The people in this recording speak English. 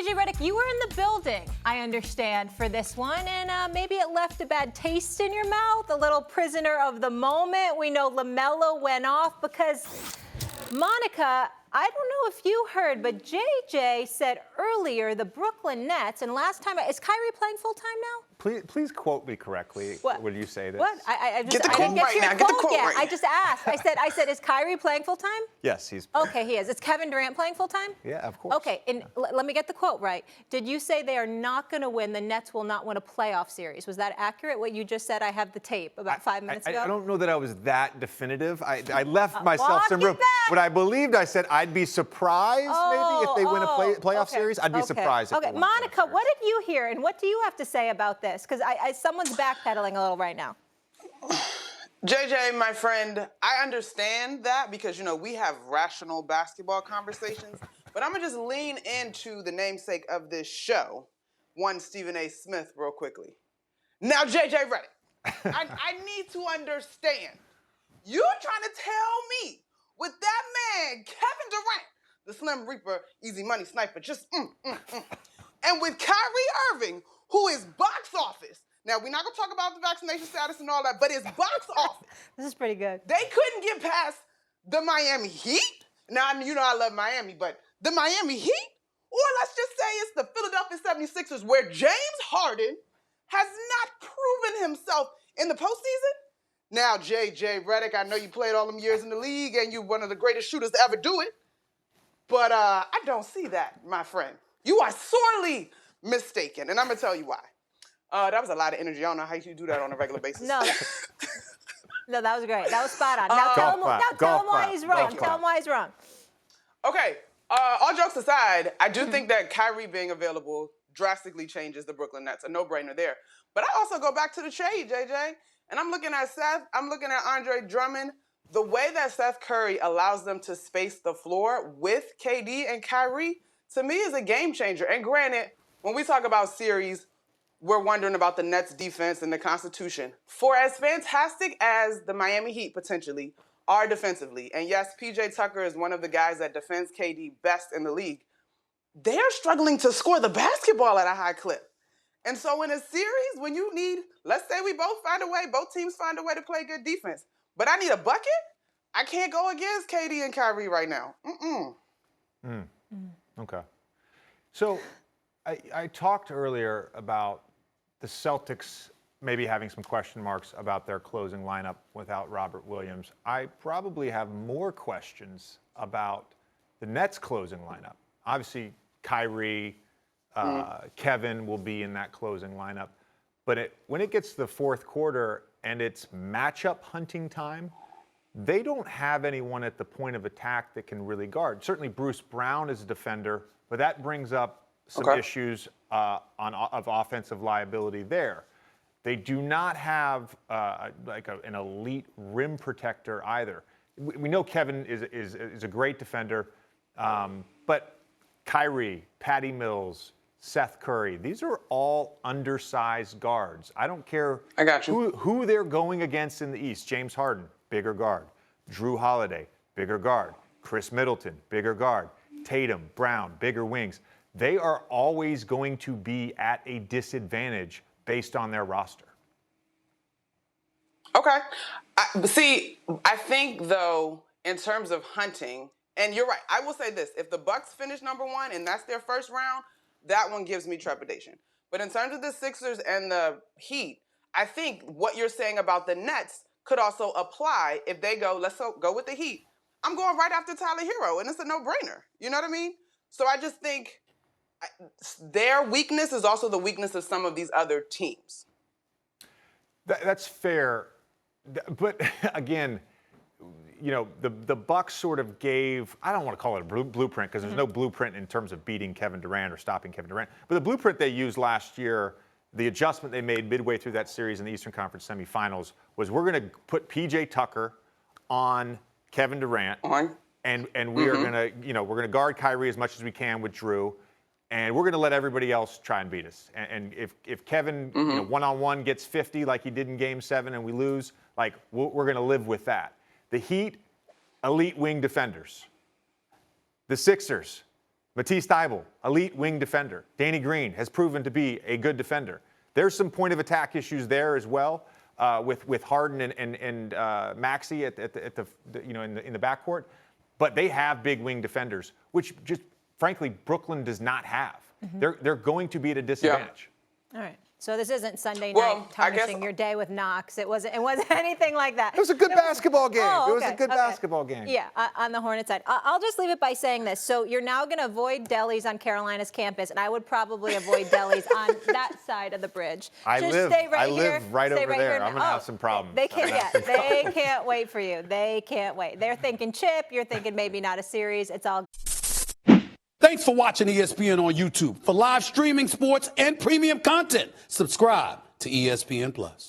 JJ Redick, you were in the building, I understand, for this one, and maybe it left a bad taste in your mouth, a little prisoner of the moment. We know LaMelo went off because, Monica, I don't know if you heard, but JJ said earlier the Brooklyn Nets, and last time, is Kyrie playing full-time now? Please quote me correctly when you say this. What? I Get the quote right now. Get the quote right now. I just asked. I said, is Kyrie playing full-time? Yes, he's playing. Okay, he is. Is Kevin Durant playing full-time? Yeah, of course. Okay, and let me get the quote right. Did you say they are not going to win, the Nets will not win a playoff series? Was that accurate, what you just said? I have the tape about 5 minutes ago. I don't know that I was that definitive. I left myself some room. What I believed, I said I'd be surprised maybe if they win a playoff series. I'd be surprised if they win a Monica, what did you hear, and what do you have to say about this? Because someone's backpedaling a little right now. JJ, my friend, I understand that because, we have rational basketball conversations, but I'm going to just lean into the namesake of this show, one Stephen A. Smith, real quickly. Now, JJ Redick, I need to understand. You're trying to tell me with that man, Kevin Durant, the Slim Reaper, easy money sniper, and with Kyrie Irving, who is box office. Now, we're not going to talk about the vaccination status and all that, but it's box office. This is pretty good. They couldn't get past the Miami Heat. Now, I love Miami, but the Miami Heat? Or let's just say it's the Philadelphia 76ers, where James Harden has not proven himself in the postseason. Now, JJ Redick, I know you played all them years in the league, and you're one of the greatest shooters to ever do it. But I don't see that, my friend. You are sorely mistaken, and I'm going to tell you why. That was a lot of energy. I don't know how you do that on a regular basis. No, that was great. That was spot on. Now tell him why he's wrong. Tell him why he's wrong. Okay, all jokes aside, I do think that Kyrie being available drastically changes the Brooklyn Nets. A no-brainer there. But I also go back to the trade, JJ, and I'm looking at Seth. I'm looking at Andre Drummond. The way that Seth Curry allows them to space the floor with KD and Kyrie, to me, is a game changer. And granted, when we talk about series, we're wondering about the Nets defense and the Constitution. For as fantastic as the Miami Heat potentially are defensively, and yes, PJ Tucker is one of the guys that defends KD best in the league, they're struggling to score the basketball at a high clip. And so in a series, when you need, let's say we both teams find a way to play good defense, but I need a bucket, I can't go against KD and Kyrie right now. Okay. So I talked earlier about the Celtics maybe having some question marks about their closing lineup without Robert Williams. I probably have more questions about the Nets closing lineup. Obviously, Kyrie, Kevin will be in that closing lineup. But when it gets to the fourth quarter and it's matchup hunting time, they don't have anyone at the point of attack that can really guard. Certainly Bruce Brown is a defender, but that brings up some issues of offensive liability there. They do not have an elite rim protector either. We know Kevin is a great defender, but Kyrie, Patty Mills, Seth Curry, these are all undersized guards. I don't care who they're going against in the East. James Harden, bigger guard. Drew Holiday, bigger guard. Chris Middleton, bigger guard. Tatum, Brown, bigger wings. They are always going to be at a disadvantage based on their roster. Okay. I think, though, in terms of hunting, and you're right, I will say this. If the Bucks finish number one and that's their first round, that one gives me trepidation. But in terms of the Sixers and the Heat, I think what you're saying about the Nets could also apply if they go, let's go with the Heat. I'm going right after Tyler Hero, and it's a no-brainer. You know what I mean? So I just think their weakness is also the weakness of some of these other teams. That's fair. But again, the Bucks sort of gave, I don't want to call it a blueprint because there's no blueprint in terms of beating Kevin Durant or stopping Kevin Durant. But the blueprint they used last year, the adjustment they made midway through that series in the Eastern Conference semifinals was we're going to put PJ Tucker on Kevin Durant. And we are going to, we're going to guard Kyrie as much as we can with Drew. And we're going to let everybody else try and beat us. And if Kevin, one-on-one gets 50 like he did in Game 7 and we lose, we're going to live with that. The Heat, elite wing defenders. The Sixers, Matisse Thybulle, elite wing defender. Danny Green has proven to be a good defender. There's some point of attack issues there as well with Harden and Maxey at the in the backcourt. But they have big wing defenders, which just frankly Brooklyn does not have. They're going to be at a disadvantage. All right. So this isn't Sunday Well, night tarnishing your day with Knox. It wasn't anything like that. It was a good basketball game. Oh, It was a okay, good okay. basketball game. Yeah, on the Hornets side. I'll just leave it by saying this. So you're now going to avoid delis on Carolina's campus, and I would probably avoid delis on that side of the bridge. I Just live stay right here. right Stay over right there. here. I'm going to have some problems. They can't wait for you. They can't wait. They're thinking chip. You're thinking maybe not a series. It's all. Thanks for watching ESPN on YouTube. For live streaming sports and premium content, subscribe to ESPN+.